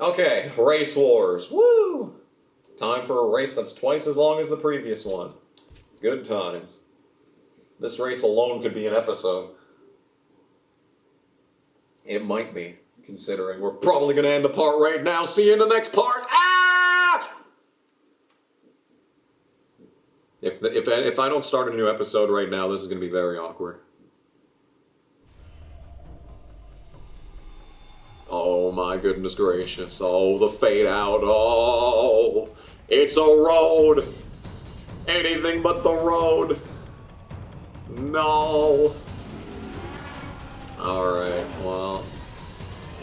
Okay, Race Wars. Woo! Time for a race that's twice as long as the previous one. Good times. This race alone could be an episode. It might be, considering we're probably going to end the part right now. See you in the next part. Ah! If I don't start a new episode right now, this is going to be very awkward. Oh my goodness gracious. Oh, the fade out. Oh, it's a road. Anything but the road. No. Alright, well,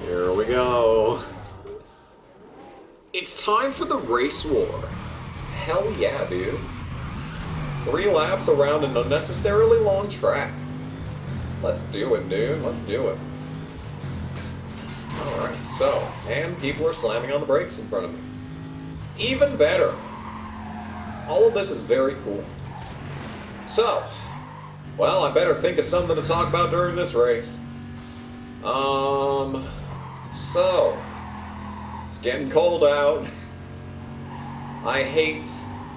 here we go. It's time for the race war. Hell yeah, dude. 3 laps around an unnecessarily long track. Let's do it, dude. Let's do it. Alright, so, and people are slamming on the brakes in front of me. Even better. All of this is very cool. So, well, I better think of something to talk about during this race. So, it's getting cold out. I hate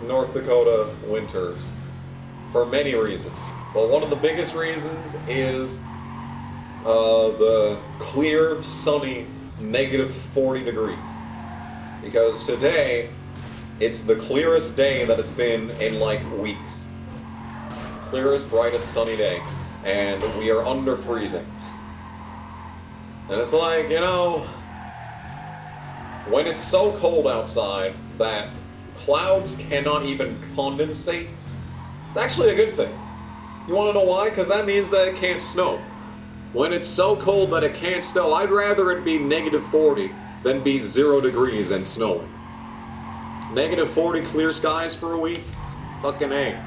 North Dakota winters for many reasons. But one of the biggest reasons is the clear, sunny, -40 degrees. Because today, it's the clearest day that it's been in like weeks. Clearest, brightest, sunny day. And we are under freezing. And it's like, you know, when it's so cold outside that clouds cannot even condensate, it's actually a good thing. You want to know why? Because that means that it can't snow. When it's so cold that it can't snow, I'd rather it be -40 than be 0 degrees and snowing. -40 clear skies for a week? Fucking A.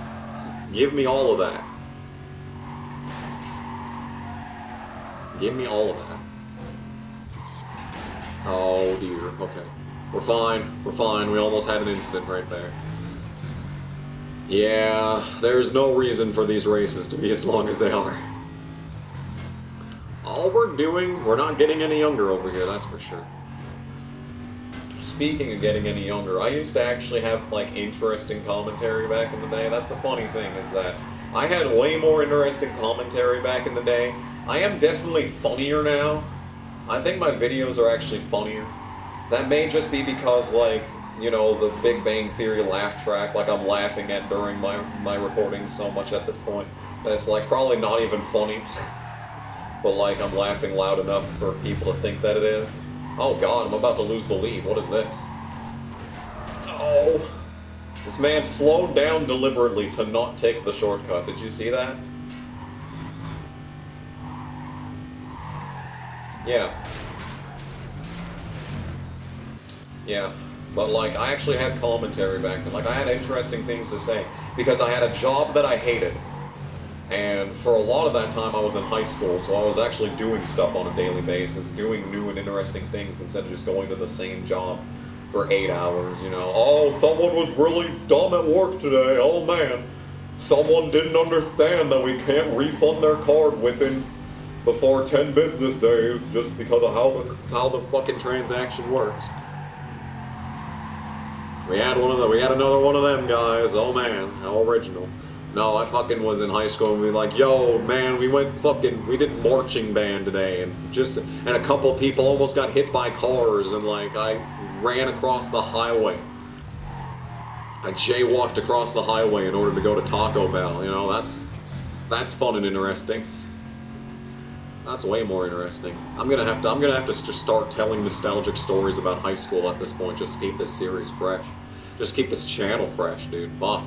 Give me all of that. Give me all of that. Oh dear, okay. We're fine, we almost had an incident right there. Yeah, there's no reason for these races to be as long as they are. All we're doing, we're not getting any younger over here, that's for sure. Speaking of getting any younger, I used to actually have, like, interesting commentary back in the day. That's the funny thing, is that I had way more interesting commentary back in the day. I am definitely funnier now. I think my videos are actually funnier. That may just be because, like, you know, the Big Bang Theory laugh track, like, I'm laughing at during my recording so much at this point, that it's, like, probably not even funny. But, like, I'm laughing loud enough for people to think that it is. Oh god, I'm about to lose the lead. What is this? Oh. This man slowed down deliberately to not take the shortcut. Did you see that? Yeah. Yeah. But, like, I actually had commentary back then. Like, I had interesting things to say. Because I had a job that I hated. And for a lot of that time, I was in high school, so I was actually doing stuff on a daily basis, doing new and interesting things instead of just going to the same job for 8 hours, you know. Oh, someone was really dumb at work today, oh man. Someone didn't understand that we can't refund their card before 10 business days just because of how the fucking transaction works. We had another one of them guys, oh man, how original. No, I fucking was in high school and we like, yo, man, we did marching band today and a couple people almost got hit by cars and like I ran across the highway. I jaywalked across the highway in order to go to Taco Bell, you know, that's fun and interesting. That's way more interesting. I'm gonna have to just start telling nostalgic stories about high school at this point, just to keep this series fresh. Just keep this channel fresh, dude. Fuck.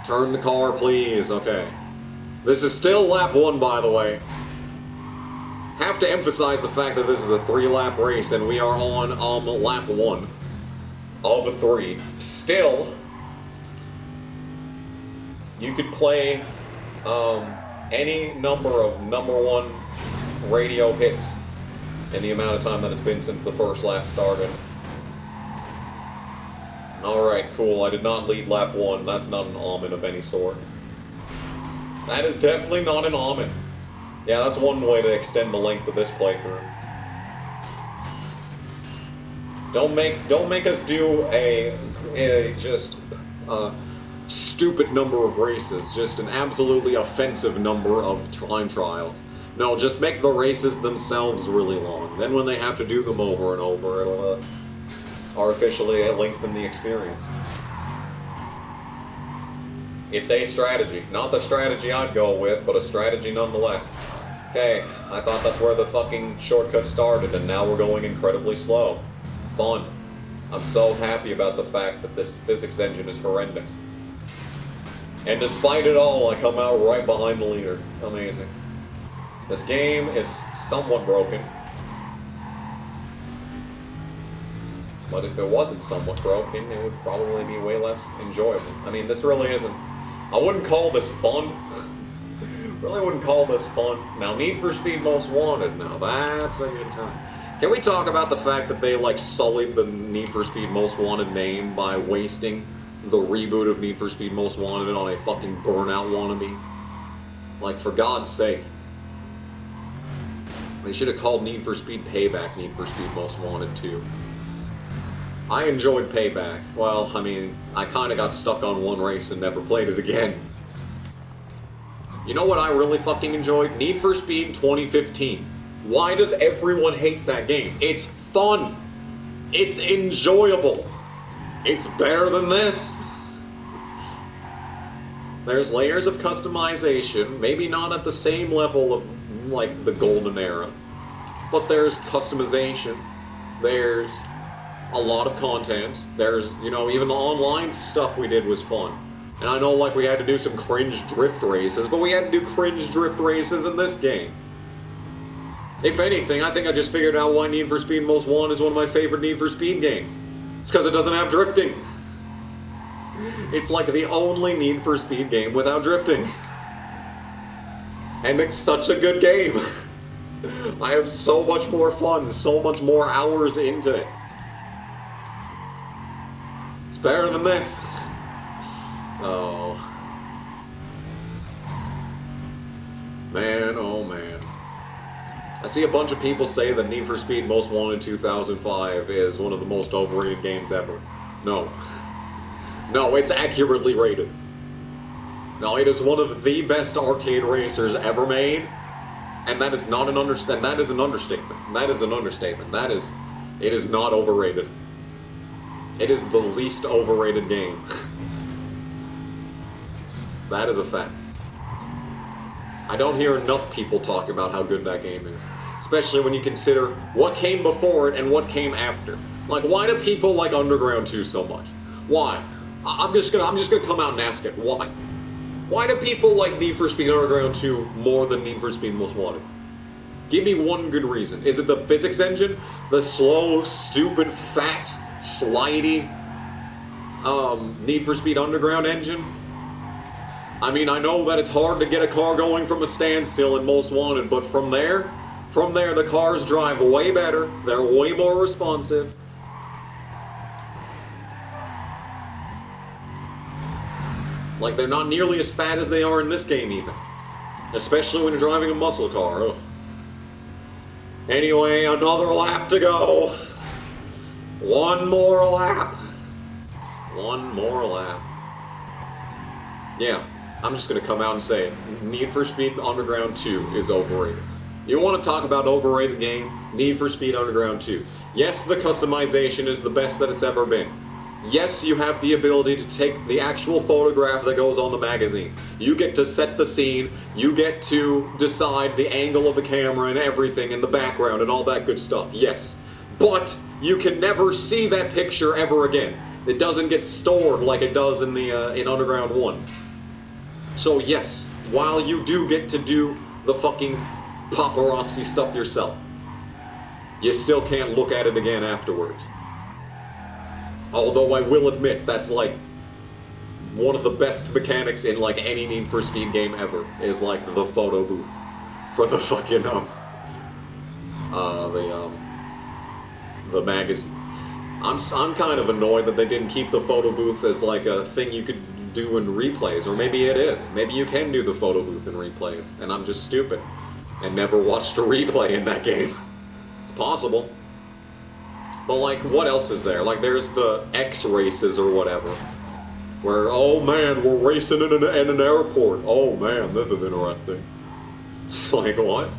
Turn the car, please. Okay. This is still lap 1, by the way. Have to emphasize the fact that this is a 3-lap race, and we are on lap 1 of 3. Still, you could play any number of #1 radio hits in the amount of time that it's been since the first lap started. Alright, cool. I did not lead lap 1. That's not an omen of any sort. That is definitely not an omen. Yeah, that's one way to extend the length of this playthrough. Don't make us do a just stupid number of races, just an absolutely offensive number of time trials. No, just make the races themselves really long. Then when they have to do them over and over, it'll artificially lengthen the experience. It's a strategy. Not the strategy I'd go with, but a strategy nonetheless. Okay, I thought that's where the fucking shortcut started, and now we're going incredibly slow. Fun. I'm so happy about the fact that this physics engine is horrendous. And despite it all, I come out right behind the leader. Amazing. This game is somewhat broken. But if it wasn't somewhat broken, it would probably be way less enjoyable. I mean, this really isn't... I wouldn't call this fun. Really wouldn't call this fun. Now, Need for Speed Most Wanted, now that's a good time. Can we talk about the fact that they, like, sullied the Need for Speed Most Wanted name by wasting the reboot of Need for Speed Most Wanted on a fucking Burnout wannabe? Like, for God's sake. They should have called Need for Speed Payback Need for Speed Most Wanted, too. I enjoyed Payback. Well, I mean, I kinda got stuck on one race and never played it again. You know what I really fucking enjoyed? Need for Speed 2015. Why does everyone hate that game? It's fun. It's enjoyable. It's better than this. There's layers of customization, maybe not at the same level of, like, the golden era. But there's customization. There's a lot of content. There's, you know, even the online stuff we did was fun. And I know, like, we had to do some cringe drift races, but we had to do cringe drift races in this game. If anything, I think I just figured out why Need for Speed Most Wanted is one of my favorite Need for Speed games. It's because it doesn't have drifting. It's like the only Need for Speed game without drifting. And it's such a good game. I have so much more fun, so much more hours into it. It's better than this. Oh. Man, oh man. I see a bunch of people say that Need for Speed Most Wanted 2005 is one of the most overrated games ever. No. No, it's accurately rated. No, it is one of the best arcade racers ever made, and that is not an understatement. That is an understatement. That is an understatement. It is not overrated. It is the least overrated game. That is a fact. I don't hear enough people talk about how good that game is. Especially when you consider what came before it and what came after. Like, why do people like Underground 2 so much? Why? I'm just gonna come out and ask it. Why? Why do people like Need for Speed Underground 2 more than Need for Speed Most Wanted? Give me one good reason. Is it the physics engine? The slow, stupid, fat, slidey Need for Speed Underground engine? I mean, I know that it's hard to get a car going from a standstill in Most Wanted, but from there, the cars drive way better, they're way more responsive. Like, they're not nearly as fat as they are in this game, even. Especially when you're driving a muscle car. Ugh. Anyway, another lap to go. One more lap. One more lap. Yeah. I'm just gonna come out and say it. Need for Speed Underground 2 is overrated. You want to talk about overrated game? Need for Speed Underground 2. Yes, the customization is the best that it's ever been. Yes, you have the ability to take the actual photograph that goes on the magazine. You get to set the scene, you get to decide the angle of the camera and everything in the background and all that good stuff, yes. But you can never see that picture ever again. It doesn't get stored like it does in the in Underground 1. So yes, while you do get to do the fucking paparazzi stuff yourself, you still can't look at it again afterwards. Although I will admit, that's like one of the best mechanics in like any Need for Speed game ever, is like the photo booth for the fucking the magazine. I'm kind of annoyed that they didn't keep the photo booth as like a thing you could do in replays, or maybe it is. Maybe you can do the photo booth in replays, and I'm just stupid and never watched a replay in that game. It's possible. But like, what else is there? Like, there's the X races or whatever. Where, oh man, we're racing in an airport. Oh man, this is interesting. It's like, what?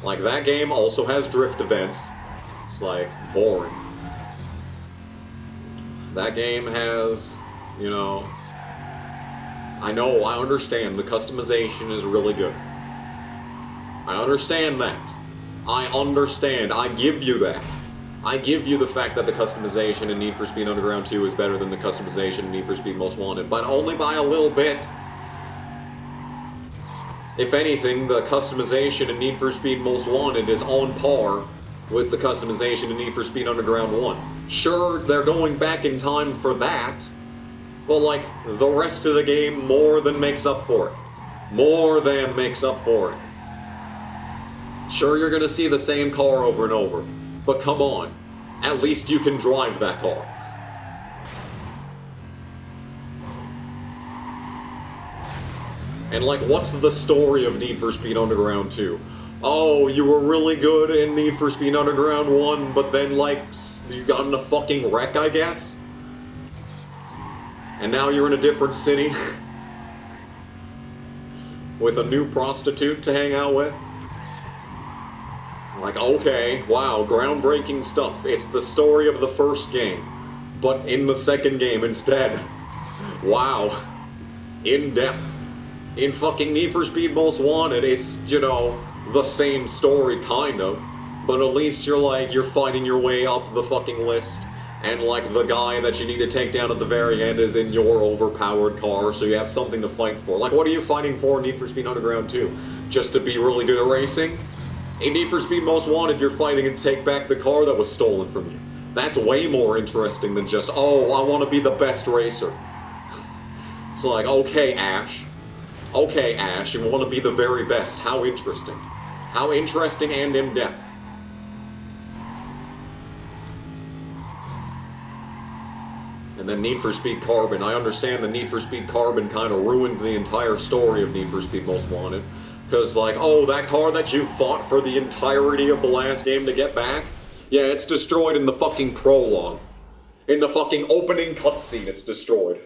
Like, that game also has drift events. It's like, boring. That game has, you know... I know, I understand, the customization is really good. I understand that. I understand, I give you that. I give you the fact that the customization in Need for Speed Underground 2 is better than the customization in Need for Speed Most Wanted, but only by a little bit. If anything, the customization in Need for Speed Most Wanted is on par with the customization in Need for Speed Underground 1. Sure, they're going back in time for that, but like, the rest of the game more than makes up for it. More than makes up for it. Sure, you're gonna see the same car over and over, but come on, at least you can drive that car. And like, what's the story of Need for Speed Underground 2? Oh, you were really good in Need for Speed Underground 1, but then like, you got in a fucking wreck, I guess? And now you're in a different city? With a new prostitute to hang out with? Like, okay, wow, groundbreaking stuff. It's the story of the first game, but in the second game instead. Wow. In depth. In fucking Need for Speed Most Wanted, it's, you know, the same story, kind of. But at least you're fighting your way up the fucking list. And, like, the guy that you need to take down at the very end is in your overpowered car, so you have something to fight for. Like, what are you fighting for in Need for Speed Underground 2? Just to be really good at racing? In Need for Speed Most Wanted, you're fighting to take back the car that was stolen from you. That's way more interesting than just, oh, I want to be the best racer. It's like, okay, Ash. Okay, Ash, you want to be the very best. How interesting. How interesting and in-depth. And then Need for Speed Carbon. I understand the Need for Speed Carbon kind of ruined the entire story of Need for Speed Most Wanted. Because, like, oh, that car that you fought for the entirety of the last game to get back? Yeah, it's destroyed in the fucking prologue. In the fucking opening cutscene, it's destroyed.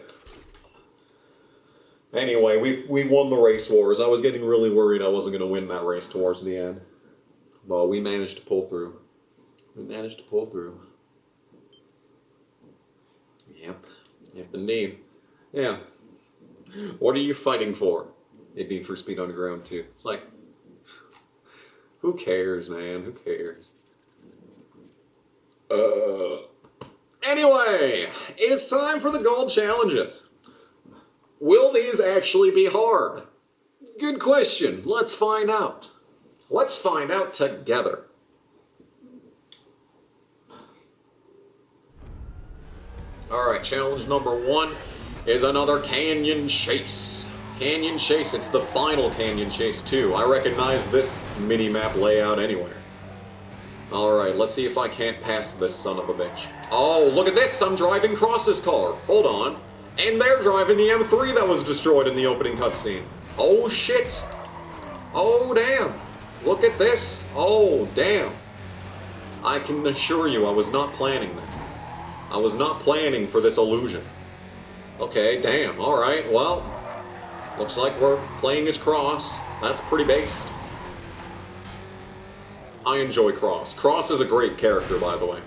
Anyway, we won the race wars. I was getting really worried I wasn't going to win that race towards the end. Well, we managed to pull through. We managed to pull through. Yep. Yep, indeed. Yeah. What are you fighting for in Need for Speed Underground 2? It's like, who cares, man? Who cares? Anyway, it is time for the gold challenges. Will these actually be hard? Good question. Let's find out. Let's find out together. Alright, challenge number 1 is another canyon chase. Canyon chase, it's the final canyon chase too. I recognize this mini-map layout anywhere. Alright, let's see if I can't pass this son of a bitch. Oh, look at this! I'm driving Cross's car. Hold on. And they're driving the M3 that was destroyed in the opening cutscene. Oh shit! Oh damn! Look at this! Oh damn! I can assure you I was not planning that. I was not planning for this illusion. Okay, damn, alright, well, looks like we're playing as Cross. That's pretty based. I enjoy Cross. Cross is a great character, by the way.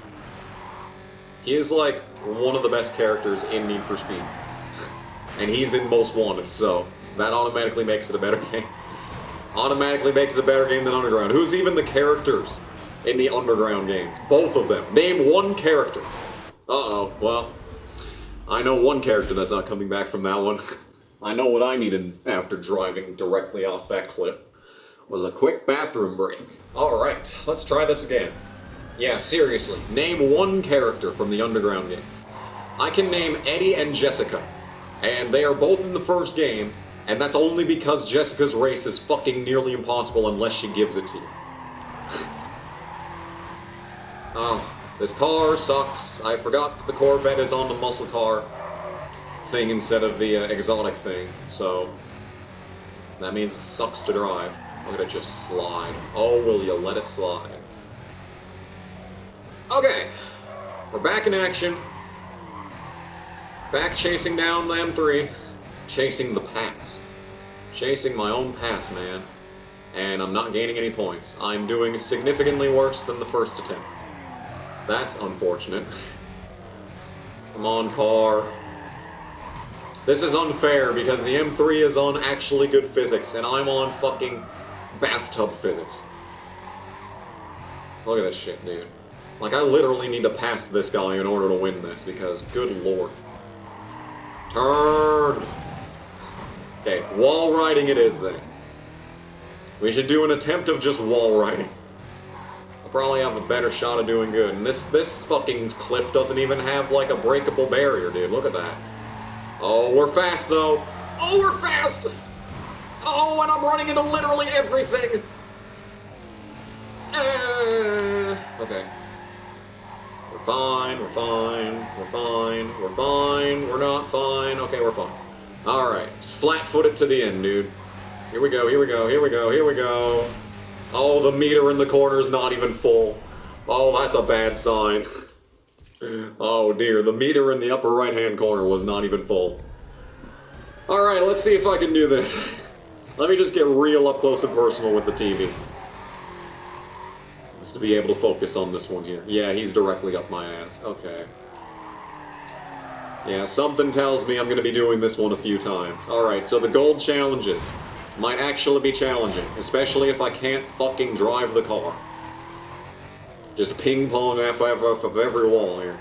He is like one of the best characters in Need for Speed. And he's in Most Wanted, so that automatically makes it a better game. Automatically makes it a better game than Underground. Who's even the characters in the Underground games? Both of them. Name one character. Uh-oh, well, I know one character that's not coming back from that one. I know what I needed after driving directly off that cliff. Was a quick bathroom break. Alright, let's try this again. Yeah, seriously, name one character from the Underground games. I can name Eddie and Jessica, and they are both in the first game, and that's only because Jessica's race is fucking nearly impossible unless she gives it to you. Oh, this car sucks. I forgot that the Corvette is on the muscle car thing instead of the exotic thing, so that means it sucks to drive. Look at it just slide. Oh, will you let it slide? Okay, we're back in action. Back chasing down the M3. Chasing the pass. Chasing my own pass, man. And I'm not gaining any points. I'm doing significantly worse than the first attempt. That's unfortunate. Come on, car. This is unfair because the M3 is on actually good physics and I'm on fucking bathtub physics. Look at this shit, dude. Like, I literally need to pass this guy in order to win this because, good lord. Turn! Okay, wall riding it is then. We should do an attempt of just wall riding. I'll probably have a better shot of doing good. And this fucking cliff doesn't even have, like, a breakable barrier, dude. Look at that. Oh, we're fast, though. Oh, we're fast! Oh, and I'm running into literally everything! Okay. We're fine, we're fine, we're fine, we're fine, we're not fine. Okay, we're fine. Alright, flat-footed to the end, dude. Here we go, here we go, here we go, here we go. Oh, the meter in the corner's not even full. Oh, that's a bad sign. Oh dear, the meter in the upper right-hand corner was not even full. Alright, let's see if I can do this. Let me just get real up close and personal with the TV. Just to be able to focus on this one here. Yeah, he's directly up my ass. Okay. Yeah, something tells me I'm going to be doing this one a few times. Alright, so the gold challenges might actually be challenging, especially if I can't fucking drive the car. Just ping-pong FFF of every wall here.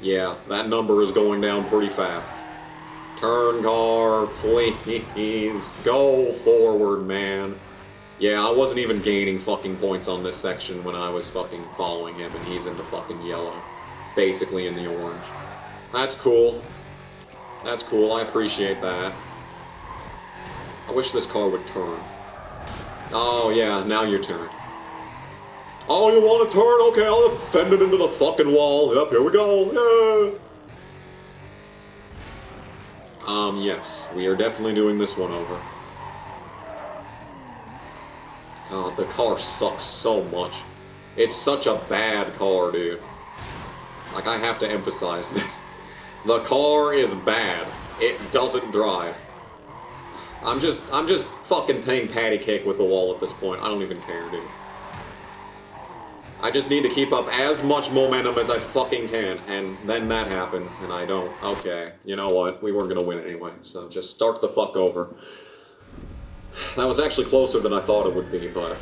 Yeah, that number is going down pretty fast. Turn, car, please. Go forward, man. Yeah, I wasn't even gaining fucking points on this section when I was fucking following him, and he's in the fucking yellow. Basically in the orange. That's cool. That's cool, I appreciate that. I wish this car would turn. Oh, yeah, now your turn. Oh, you want to turn? Okay, I'll fend it into the fucking wall. Yep, here we go. Yeah. Yes, we are definitely doing this one over. God, the car sucks so much. It's such a bad car, dude. Like, I have to emphasize this. The car is bad. It doesn't drive. I'm just fucking playing patty cake with the wall at this point. I don't even care, dude. I just need to keep up as much momentum as I fucking can, and then that happens, and I don't. Okay, you know what? We weren't gonna win anyway, so just start the fuck over. That was actually closer than I thought it would be, but...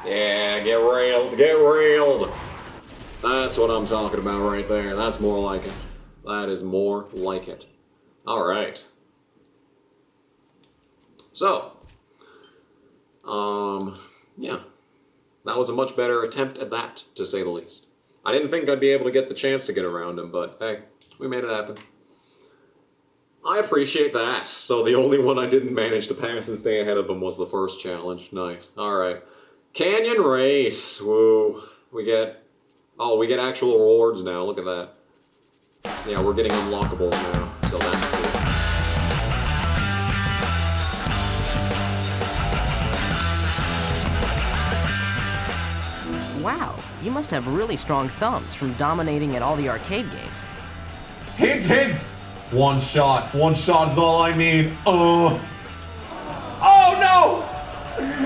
Yeah, get railed, get railed! That's what I'm talking about right there. That's more like it. That is more like it. Alright. So. Yeah. That was a much better attempt at that, to say the least. I didn't think I'd be able to get the chance to get around him, but hey, we made it happen. I appreciate that. So the only one I didn't manage to pass and stay ahead of him was the first challenge. Nice. Alright. Canyon Race. Woo. We get actual rewards now. Look at that. Yeah, we're getting unlockables now. So that's cool. Wow, you must have really strong thumbs from dominating at all the arcade games. Hint, hint! One shot. One shot is all I need. Oh no!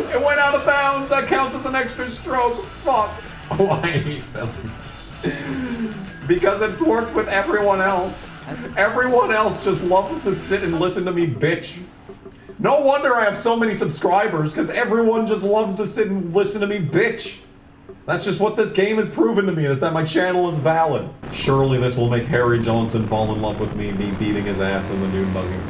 It went out of bounds. That counts as an extra stroke. Fuck. Why are you telling me? Because it's worked with everyone else. Everyone else just loves to sit and listen to me bitch. No wonder I have so many subscribers, because everyone just loves to sit and listen to me bitch. That's just what this game has proven to me, is that my channel is valid. Surely this will make Harry Johnson fall in love with me beating his ass in the dune buggies.